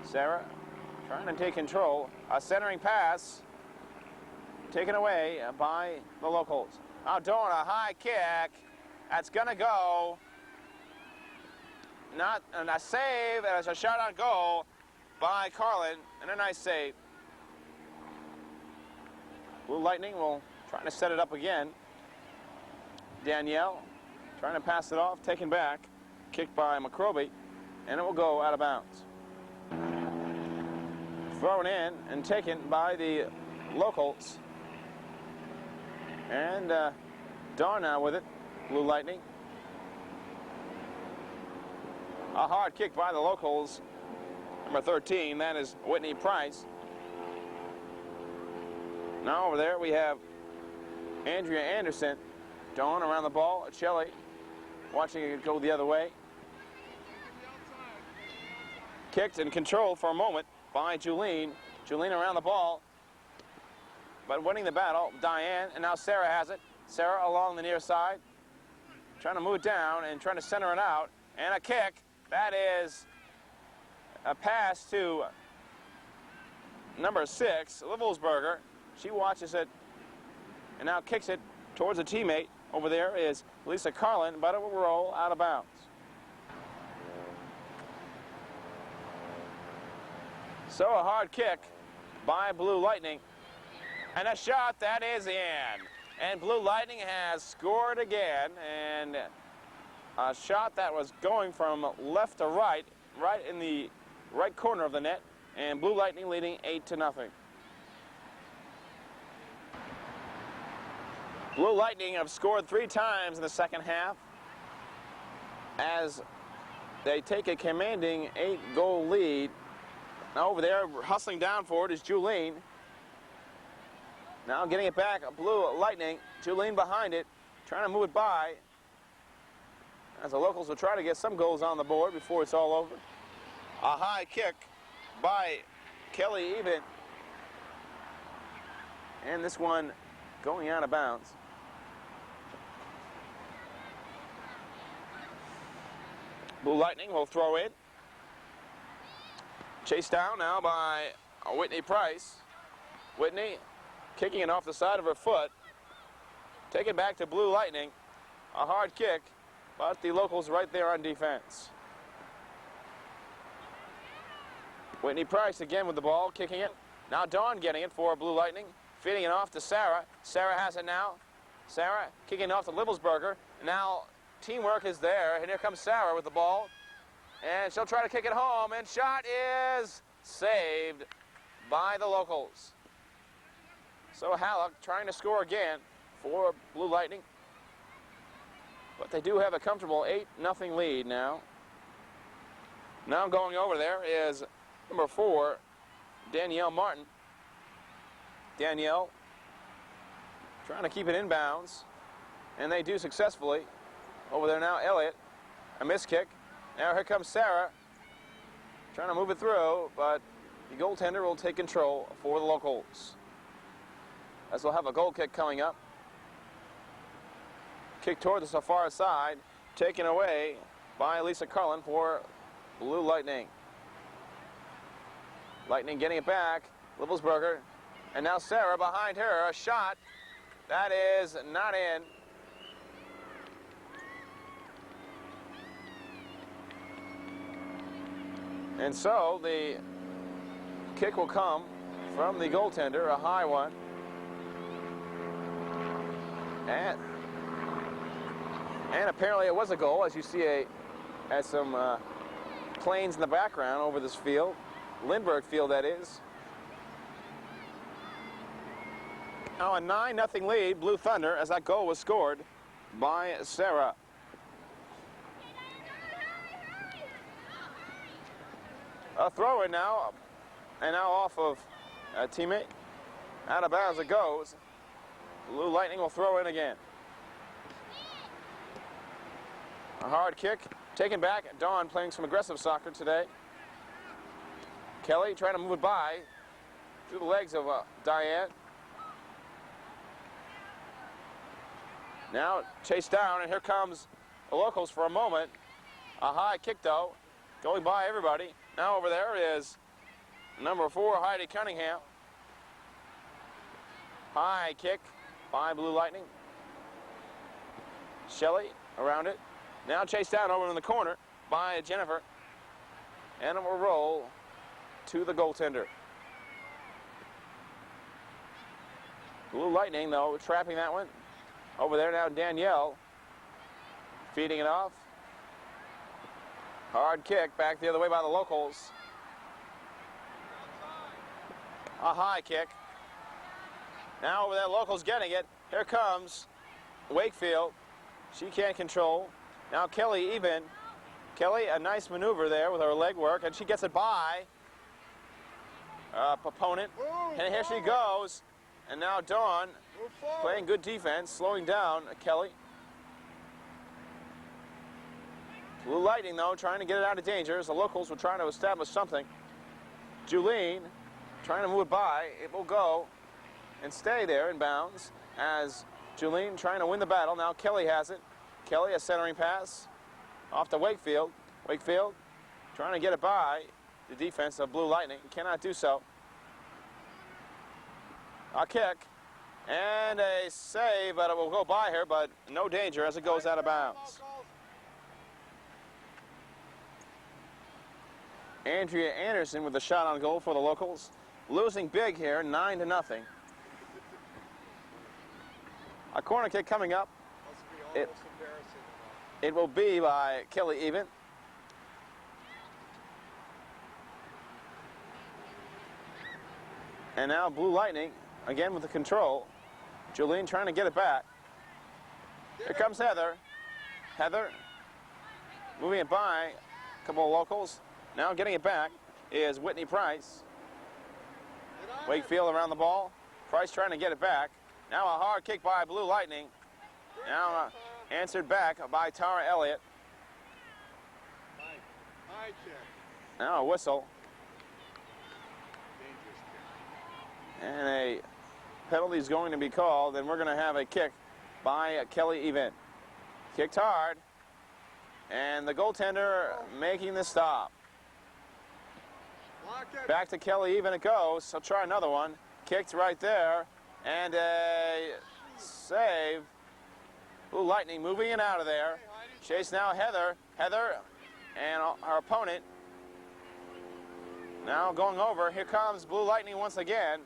Sarah trying to take control. A centering pass taken away by the locals. Now Dawn, a high kick. That's going to go. Not a save, as a shot on goal by Carlin, and a nice save. Blue Lightning will try to set it up again. Danielle trying to pass it off, taken back, kicked by McCroby, and it will go out of bounds. Thrown in and taken by the locals. And Dawn now with it, Blue Lightning. A hard kick by the locals. Number 13, that is Whitney Price. Now over there we have Andrea Anderson. Dawn around the ball. Shelley watching it go the other way. Kicked and controlled for a moment by Julene. Julene around the ball, but winning the battle, Diane, and now Sarah has it. Sarah along the near side, trying to move it down and trying to center it out, and a kick. That is a pass to number 6, Livelsberger. She watches it and now kicks it towards a teammate. Over there is Lisa Carlin, but it will roll out of bounds. So a hard kick by Blue Lightning. And a shot, that is in. And Blue Lightning has scored again. And a shot that was going from left to right, right in the right corner of the net. And Blue Lightning leading 8-0. Blue Lightning have scored 3 times in the second half as they take a commanding 8-goal lead. Now over there, hustling down for it is Julene. Now getting it back, Blue Lightning. Julene behind it, trying to move it by. as the locals will try to get some goals on the board before it's all over. A high kick by Kelly Even. And this one going out of bounds. Blue Lightning will throw in. Chased down now by Whitney Price. Whitney kicking it off the side of her foot. Taken back to Blue Lightning. A hard kick, but the locals right there on defense. Whitney Price again with the ball, kicking it. Now Dawn getting it for Blue Lightning. Feeding it off to Sarah. Sarah has it now. Sarah kicking it off to Livelsberger. Now teamwork is there, and here comes Sarah with the ball. And she'll try to kick it home, and shot is saved by the locals. So Hallock trying to score again for Blue Lightning. But they do have a comfortable 8-0 lead now. Now going over there is number 4, Danielle Martin. Danielle trying to keep it inbounds, and they do successfully. Over there now, Elliott, a miss kick. Now here comes Sarah, trying to move it through, but the goaltender will take control for the locals. As we'll have a goal kick coming up. Kick toward the far side, taken away by Lisa Carlin for Blue Lightning. Lightning getting it back, Livelsberger, and now Sarah behind her, a shot that is not in. And so the kick will come from the goaltender, a high one. And apparently it was a goal, as you see some planes in the background over this field. Lindbergh Field, that is. Now a 9-0 lead, Blue Thunder, as that goal was scored by Sarah. A throw in now, and now off of a teammate. Out of bounds it goes. Blue Lightning will throw in again. A hard kick, taken back. Dawn playing some aggressive soccer today. Kelly trying to move it by through the legs of Diane. Now chased down, and here comes the locals for a moment. A high kick, though, going by everybody. Now over there is number 4, Heidi Cunningham. High kick by Blue Lightning. Shelley around it. Now chased down over in the corner by Jennifer. And it will roll to the goaltender. Blue Lightning, though, trapping that one. Over there now, Danielle feeding it off. Hard kick back the other way by the locals. A high kick. Now over there, locals getting it. Here comes Wakefield. She can't control. Now Kelly Even. Kelly, a nice maneuver there with her leg work, and she gets it by opponent. And here she goes. And now Dawn playing good defense, slowing down Kelly. Blue Lightning, though, trying to get it out of danger as the locals were trying to establish something. Julene trying to move it by. It will go and stay there in bounds as Julene trying to win the battle. Now Kelly has it. Kelly, a centering pass off to Wakefield. Wakefield trying to get it by the defense of Blue Lightning. Cannot do so. A kick and a save, but it will go by her, but no danger as it goes out of bounds. Andrea Anderson with a shot on goal for the locals. Losing big here, 9-0. A corner kick coming up. It will be by Kelly Even. And now Blue Lightning, again with the control. Julene trying to get it back. Here comes Heather. Heather moving it by a couple of locals. Now getting it back is Whitney Price. Wakefield around the ball. Price trying to get it back. Now a hard kick by Blue Lightning. Now answered back by Tara Elliott. High kick. Now a whistle. Dangerous kick. And a penalty is going to be called, and we're going to have a kick by Kelly Even. Kicked hard, and the goaltender making the stop. Block it. Back to Kelly Even it goes. He'll try another one. Kicked right there, and a save. Blue Lightning moving it out of there. Chase now Heather. Heather and our opponent now going over. Here comes Blue Lightning once again.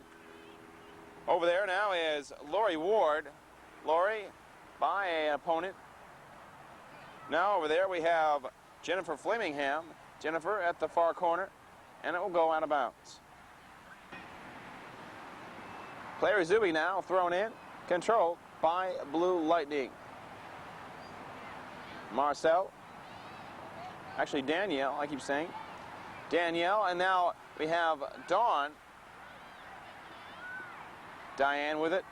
Over there now is Lori Ward. Lori by an opponent. Now over there we have Jennifer Flamingham. Jennifer at the far corner, and it will go out of bounds. Player Zuby now thrown in, controlled by Blue Lightning. Marcel, actually Danielle, I keep saying. Danielle, and now we have Dawn. Diane with it,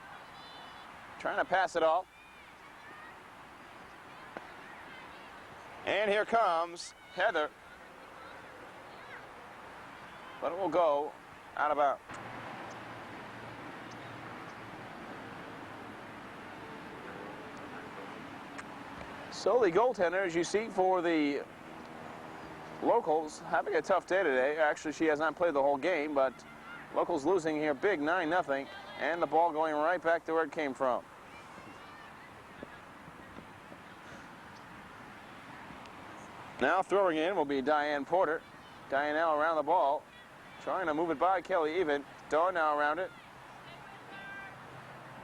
trying to pass it off. And here comes Heather. But it will go out of bounds. So the goaltender, as you see, for the Locals, having a tough day today. Actually, she has not played the whole game, but Locals losing here big, 9-0, and the ball going right back to where it came from. Now throwing in will be Diane Porter. Diane now around the ball, trying to move it by Kelly Even. Dawn now around it.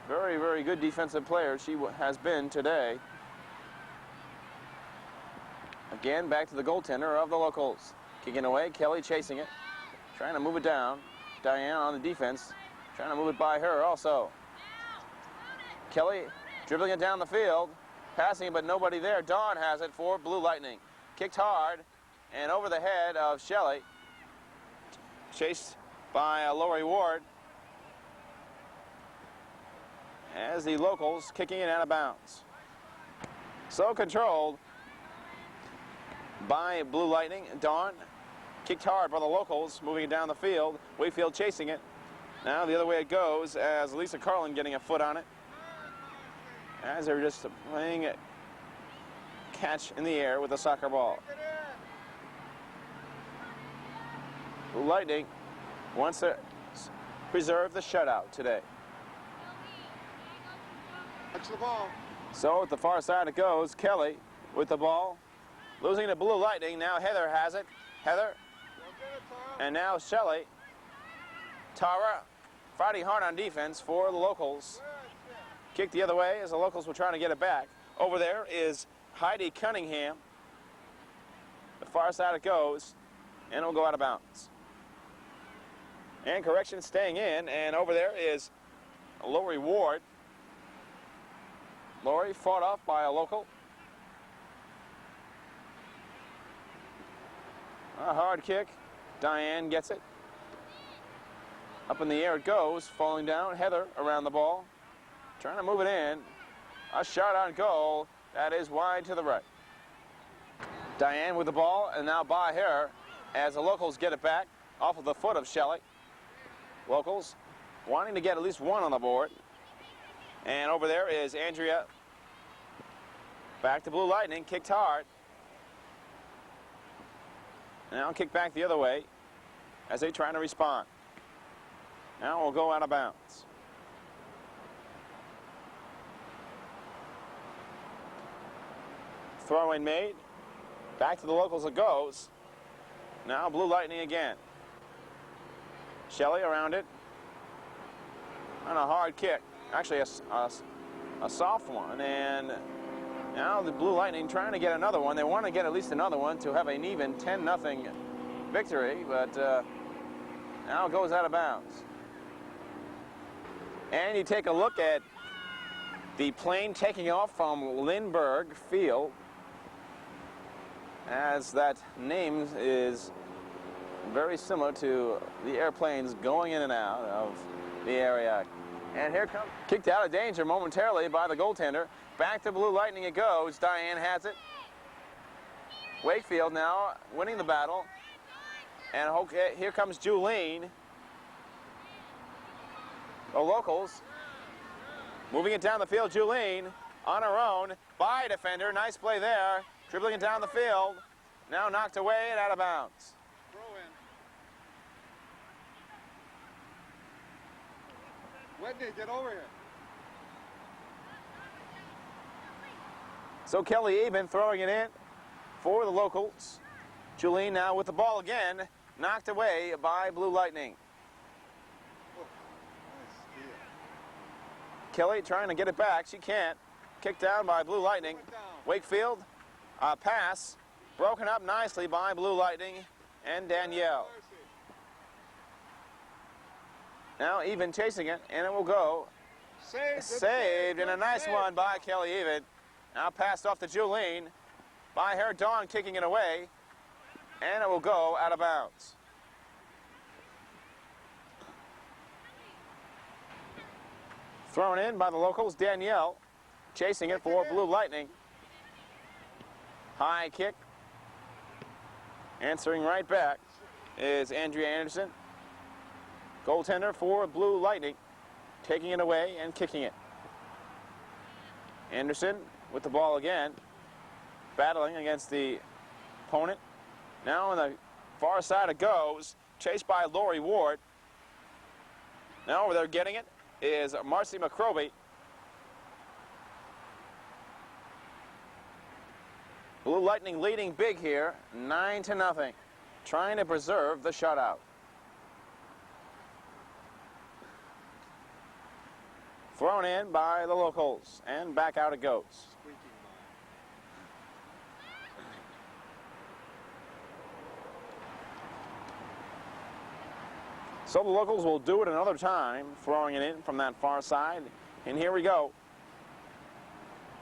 Very, very good defensive player she has been today. Again, back to the goaltender of the Locals. Kicking away, Kelly chasing it, trying to move it down. Diane on the defense, trying to move it by her also. Kelly dribbling it down the field, passing it, but nobody there. Dawn has it for Blue Lightning. Kicked hard and over the head of Shelley. Chased by Lori Ward. As the Locals kicking it out of bounds. So controlled by Blue Lightning. Dawn kicked hard by the Locals, moving it down the field. Wayfield chasing it. Now the other way it goes as Lisa Carlin getting a foot on it. As they're just playing a catch in the air with a soccer ball. Blue Lightning wants to preserve the shutout today. Touch the ball. So at the far side it goes. Kelly with the ball. Losing to Blue Lightning. Now Heather has it. Heather. Go get it, Tara. And now Shelley. Tara fighting hard on defense for the Locals. Kicked the other way as the Locals were trying to get it back. Over there is Heidi Cunningham. The far side it goes. And it will go out of bounds. And correction staying in. And over there is Lori Ward. Lori fought off by a local. A hard kick. Diane gets it. Up in the air it goes. Falling down. Heather around the ball. Trying to move it in. A shot on goal. That is wide to the right. Diane with the ball, and now by her as the Locals get it back off of the foot of Shelley. Locals wanting to get at least one on the board. And over there is Andrea. Back to Blue Lightning. Kicked hard. Now kick back the other way as they try to respond. Now we'll go out of bounds. Throw-in made. Back to the Locals it goes. Now Blue Lightning again. Shelley around it. And a hard kick. Actually a soft one. And now the Blue Lightning trying to get another one. They want to get at least another one to have an even 10-0 victory. But now it goes out of bounds. And you take a look at the plane taking off from Lindbergh Field, as that name is very similar to the airplanes going in and out of the area. And here comes, kicked out of danger momentarily by the goaltender. Back to Blue Lightning it goes. Diane has it. Wakefield now winning the battle. And okay, here comes Julene. The locals moving it down the field. Julene on her own by a defender. Nice play there. Dribbling it down the field. Now knocked away and out of bounds. Throw in. Whitney, get over here. So Kelly Even throwing it in for the locals. Julene now with the ball again. Knocked away by Blue Lightning. Nice steal. Kelly trying to get it back. She can't. Kicked down by Blue Lightning. Went down. Wakefield, pass. Broken up nicely by Blue Lightning and Danielle. Mercy. Now Even chasing it, and it will go. Saved, and a nice one by Kelly Even. Now passed off to Julene. By her, Dawn kicking it away. And it will go out of bounds. Thrown in by the locals, Danielle. Chasing it for Blue Lightning. High kick. Answering right back is Andrea Anderson. Goaltender for Blue Lightning. Taking it away and kicking it. Anderson with the ball again. Battling against the opponent. Now on the far side it goes. Chased by Lori Ward. Now over there getting it is Marcy McCroby. Blue Lightning leading big here, 9-0. Trying to preserve the shutout. Thrown in by the locals, and back out it goes. Squeaky So the locals will do it another time, throwing it in from that far side. And here we go.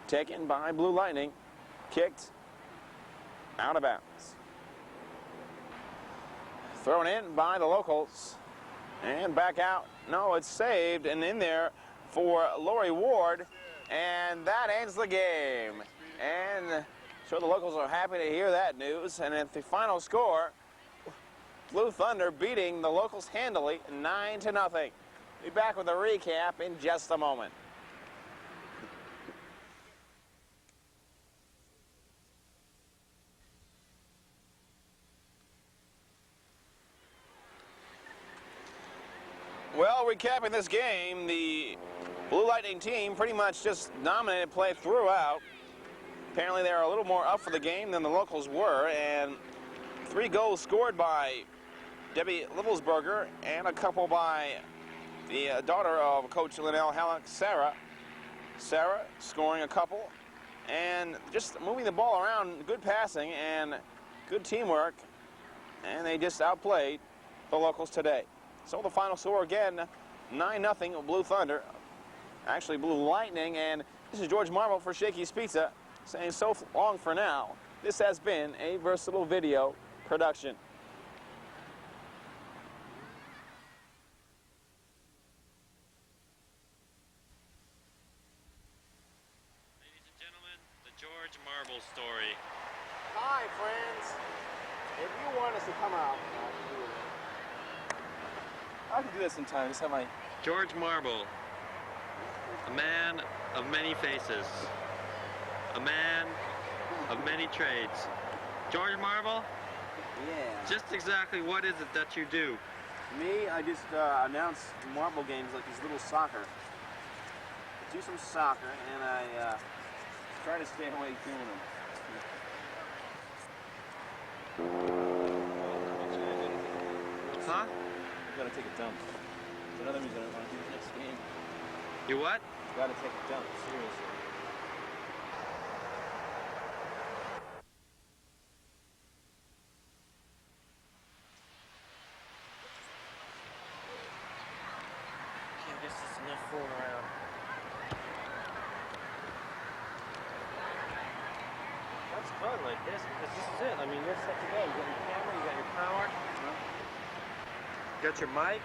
Taken by Blue Lightning, kicked out of bounds. Thrown in by the locals, and back out. No, it's saved and in there for Lori Ward, and that ends the game. And sure the locals are happy to hear that news. And at the final score, Blue Thunder beating the locals handily, 9-0. Be back with a recap in just a moment. Well, recapping this game, the Blue Lightning team pretty much just dominated play throughout. Apparently they are a little more up for the game than the locals were, and 3 goals scored by Debbie Livelsberger and a couple by the daughter of Coach Linnell Halleck, Sarah. Sarah scoring a couple and just moving the ball around, good passing and good teamwork, and they just outplayed the locals today. So the final score again, 9-0 Blue Thunder, actually Blue Lightning, and this is George Marble for Shakey's Pizza saying so long for now. This has been a Versatile Video production. Ladies and gentlemen, the George Marble story. Hi, friends. If you want us to come out, I can do this in time. Just have my. George Marble, a man of many faces, a man of many trades. George Marble, Yeah. just exactly what is it that you do? Me, I just announce marble games like these little soccer. I do some soccer, and I try to stay away doing them. Huh? I've got to take a dump. That's another reason I don't want to do the next game. You what? I've got to take a dump, seriously. I guess it's enough fooling around. That's fun like this, because this is it. I mean, you're set to go. You got your camera, you got your power. You got your mic.